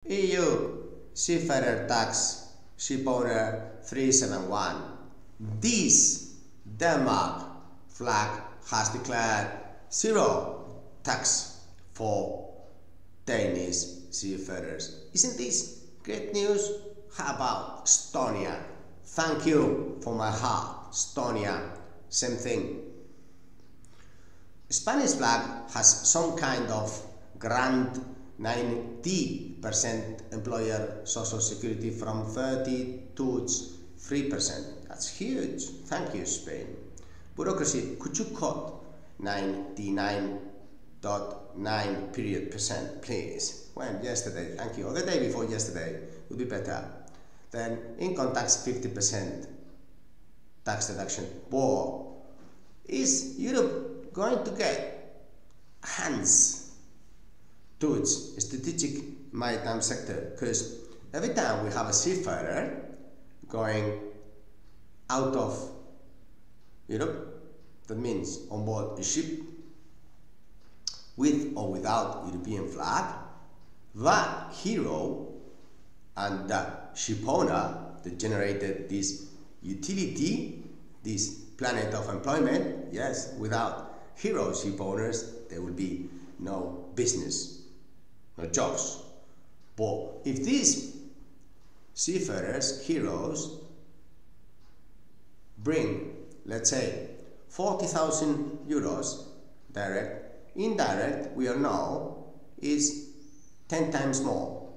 EU Seafarer Tax Shipowner 371. This Denmark flag has declared zero tax for Danish seafarers. Isn't this great news? How about Estonia? Thank you from my heart, Estonia. Same thing. Spanish flag has some kind of grant 90% employer social security from 30 to 3%. That's huge. Thank you, Spain. Bureaucracy, could you cut 99.9% please? When? Yesterday, thank you. Or the day before yesterday would be better. Then income tax 50% tax deduction. War. Is Europe going to get hands to its strategic maritime sector? Because every time we have a seafarer going out of Europe, that means on board a ship with or without European flag, that hero and that ship owner that generated this utility, this planet of employment, yes, without hero ship owners, there will be no business, no jobs. But if these seafarers, heroes, bring, let's say, 40,000 euros direct, indirect, we all know, is 10 times more.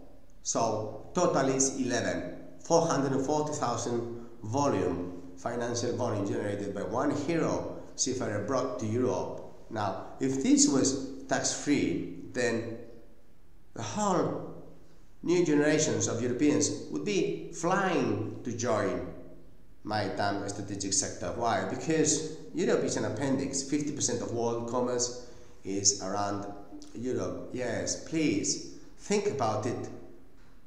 So total is 11. 440,000 volume, financial volume generated by one hero seafarer brought to Europe. Now, if this was tax-free, then the whole new generations of Europeans would be flying to join maritime strategic sector. Why? Because Europe is an appendix. 50% of world commerce is around Europe. Yes, please think about it.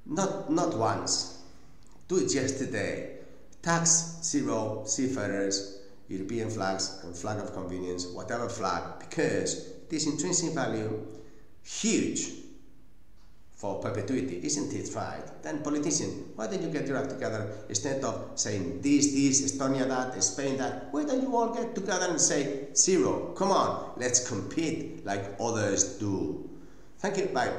Not once. Do it yesterday. Tax zero seafarers, European flags and flag of convenience, whatever flag, because this intrinsic value huge for perpetuity, isn't it right? Then politicians, why don't you get your act together instead of saying this, Estonia that, Spain that? Why don't you all get together and say zero? Come on, let's compete like others do. Thank you, bye.